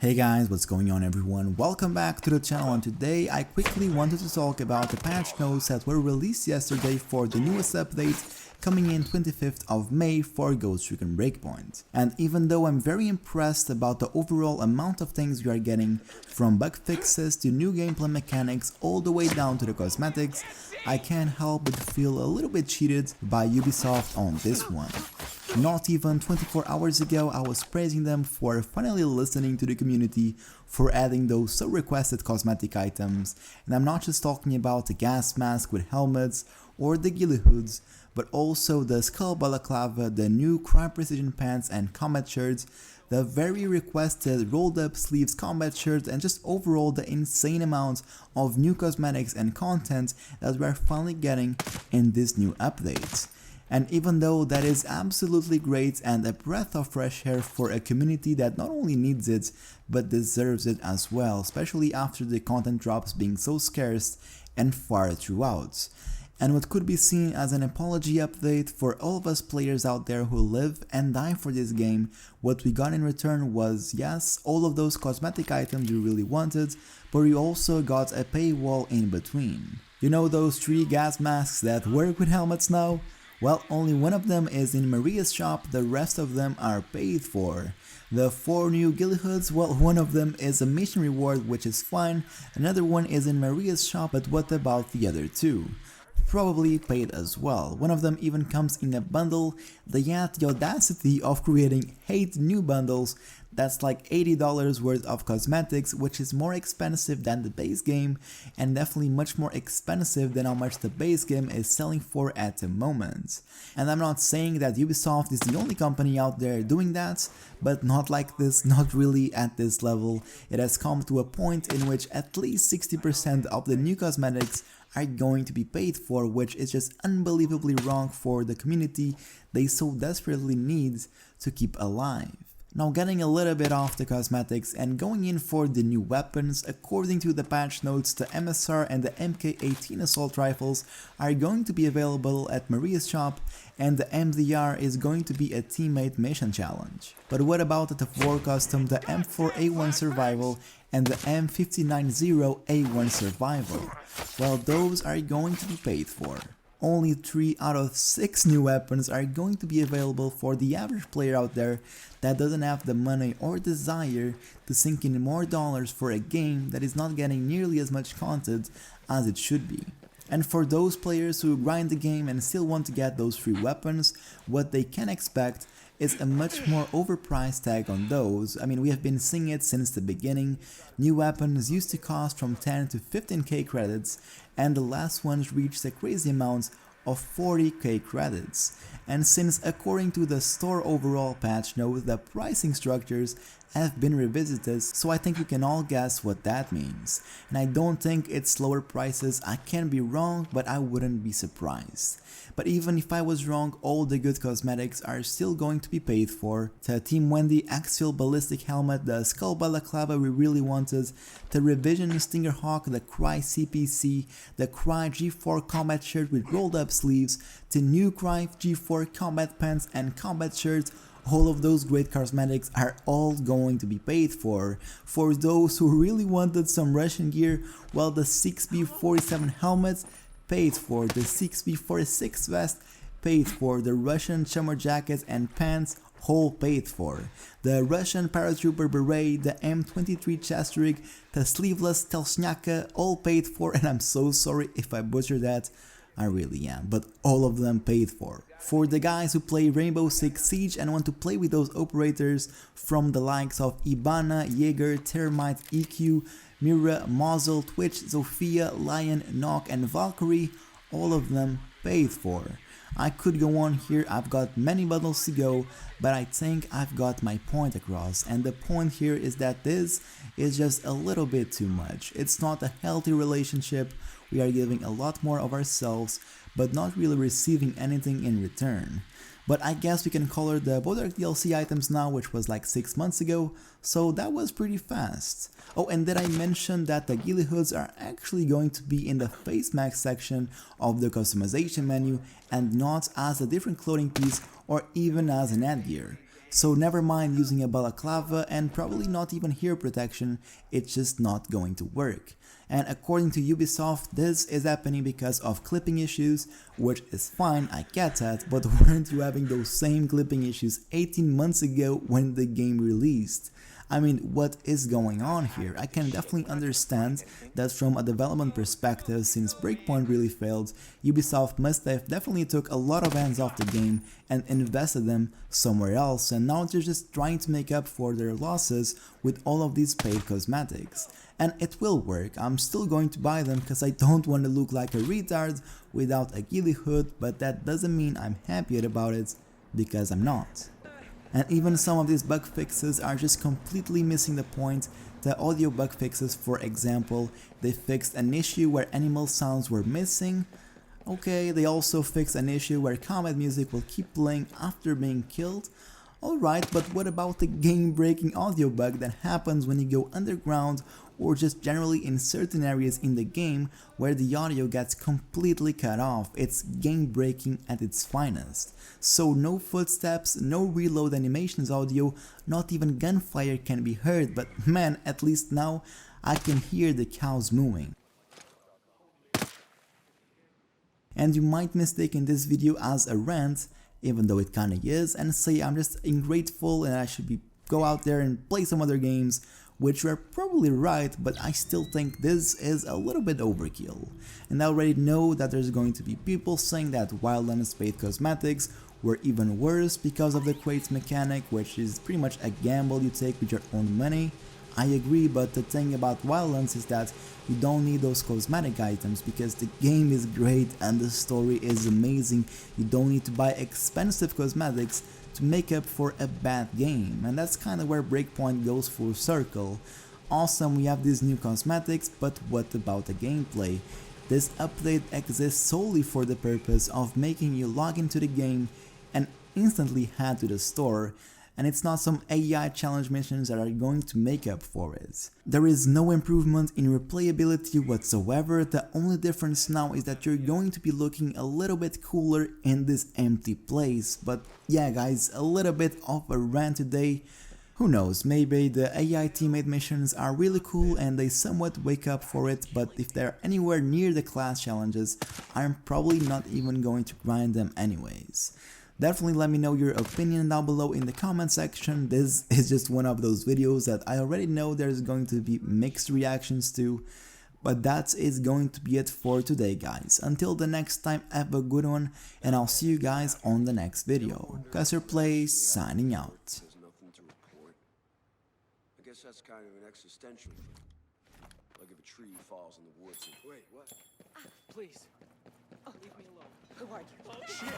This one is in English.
Hey guys, what's going on everyone? Welcome back to the channel, and today I quickly wanted to talk about the patch notes that were released yesterday for the newest update coming in 25th of May for Recon Breakpoint. And even though I'm very impressed about the overall amount of things we are getting, from bug fixes to new gameplay mechanics all the way down to the cosmetics, I can't help but feel a little bit cheated by Ubisoft on this one. Not even 24 hours ago, I was praising them for finally listening to the community for adding those so requested cosmetic items, and I'm not just talking about the gas mask with helmets or the ghillie hoods, but also the skull balaclava, the new crime precision pants and combat shirts, the very requested rolled up sleeves combat shirts, and just overall the insane amount of new cosmetics and content that we're finally getting in this new update. And even though that is absolutely great and a breath of fresh air for a community that not only needs it, but deserves it as well, especially after the content drops being so scarce and far throughout. And what could be seen as an apology update for all of us players out there who live and die for this game, what we got in return was, yes, all of those cosmetic items we really wanted, but we also got a paywall in between. You know those 3 gas masks that work with helmets now? Well, only one of them is in Maria's shop, the rest of them are paid for. The 4 new ghillie hoods, well, one of them is a mission reward, which is fine, another one is in Maria's shop, but what about the other 2? Probably paid as well. One of them even comes in a bundle. They had the audacity of creating 8 new bundles. That's like $80 worth of cosmetics, which is more expensive than the base game and definitely much more expensive than how much the base game is selling for at the moment. And I'm not saying that Ubisoft is the only company out there doing that, but not like this, not really at this level. It has come to a point in which at least 60% of the new cosmetics are going to be paid for, which is just unbelievably wrong for the community they so desperately need to keep alive. Now, getting a little bit off the cosmetics and going in for the new weapons, according to the patch notes, the MSR and the MK18 assault rifles are going to be available at Maria's shop, and the MDR is going to be a teammate mission challenge. But what about the 4 custom, the M4A1 survival and the M590A1 survival? Well, those are going to be paid for. Only 3 out of 6 new weapons are going to be available for the average player out there that doesn't have the money or desire to sink in more dollars for a game that is not getting nearly as much content as it should be. And for those players who grind the game and still want to get those free weapons, what they can expect is a much more overpriced tag on those. I mean, we have been seeing it since the beginning. New weapons used to cost from 10 to 15k credits, and the last ones reached a crazy amount of 40k credits. And since, according to the store overall patch note, the pricing structures have been revisited, so I think we can all guess what that means. And I don't think it's lower prices. I can be wrong, but I wouldn't be surprised. But even if I was wrong, all the good cosmetics are still going to be paid for. The Team Wendy Axial Ballistic Helmet, the Skull Balaclava we really wanted, the Revision Stinger Hawk, the Cry CPC, the Cry G4 Combat Shirt with rolled up sleeves, the new Cry G4 Combat Pants and Combat Shirts. All of those great cosmetics are all going to be paid for. For those who really wanted some Russian gear, well, the 6B47 helmets paid for, the 6B46 vest paid for, the Russian Chummer jackets and pants all paid for, the Russian paratrooper beret, the M23 chest rig, the sleeveless Telshnyaka all paid for, and I'm so sorry if I butchered that. I really am, but all of them paid for. For the guys who play Rainbow Six Siege and want to play with those operators from the likes of Ibana, Jaeger, Termite, EQ, Mira, Mazel, Twitch, Zofia, Lion, Nock and Valkyrie, all of them paid for. I could go on here, I've got many bundles to go, but I think I've got my point across, and the point here is that this is just a little bit too much. It's not a healthy relationship. We are giving a lot more of ourselves, but not really receiving anything in return. But I guess we can color the Bodark DLC items now, which was like 6 months ago, so that was pretty fast. Oh, and did I mention that the ghillie hoods are actually going to be in the face mask section of the customization menu and not as a different clothing piece or even as an headgear. So never mind using a balaclava and probably not even hair protection, it's just not going to work. And according to Ubisoft, this is happening because of clipping issues, which is fine, I get that, but weren't you having those same clipping issues 18 months ago when the game released? I mean, what is going on here? I can definitely understand that from a development perspective, since Breakpoint really failed, Ubisoft must have definitely took a lot of hands off the game and invested them somewhere else, and now they're just trying to make up for their losses with all of these paid cosmetics. And it will work. I'm still going to buy them because I don't want to look like a retard without a ghillie hood, but that doesn't mean I'm happy about it, because I'm not. And even some of these bug fixes are just completely missing the point. The audio bug fixes, for example, they fixed an issue where animal sounds were missing. Okay, they also fixed an issue where combat music will keep playing after being killed. Alright, but what about the game-breaking audio bug that happens when you go underground or just generally in certain areas in the game where the audio gets completely cut off? It's game-breaking at its finest. So no footsteps, no reload animations audio, not even gunfire can be heard, but man, at least now I can hear the cows mooing. And you might mistake in this video as a rant, even though it kinda is, and say I'm just ungrateful and I should go out there and play some other games, which you're probably right, but I still think this is a little bit overkill. And I already know that there's going to be people saying that Wildlands paid cosmetics were even worse because of the crates mechanic, which is pretty much a gamble you take with your own money. I agree, but the thing about Wildlands is that you don't need those cosmetic items because the game is great and the story is amazing. You don't need to buy expensive cosmetics to make up for a bad game, and that's kind of where Breakpoint goes full circle. Awesome, we have these new cosmetics, but what about the gameplay? This update exists solely for the purpose of making you log into the game and instantly head to the store, and it's not some AI challenge missions that are going to make up for it. There is no improvement in replayability whatsoever. The only difference now is that you're going to be looking a little bit cooler in this empty place. But yeah guys, a little bit of a rant today. Who knows, maybe the AI teammate missions are really cool and they somewhat wake up for it, but if they're anywhere near the class challenges, I'm probably not even going to grind them anyways. Definitely let me know your opinion down below in the comment section. This is just one of those videos that I already know there's going to be mixed reactions to, but that is going to be it for today guys. Until the next time, have a good one, and I'll see you guys on the next video. CUSTERPLAYS signing out. There's nothing to report. I guess that's kind of an existential thing. Like if a tree falls in the woods and... Wait, what? Please. Leave me alone. Who are you? Oh, shit.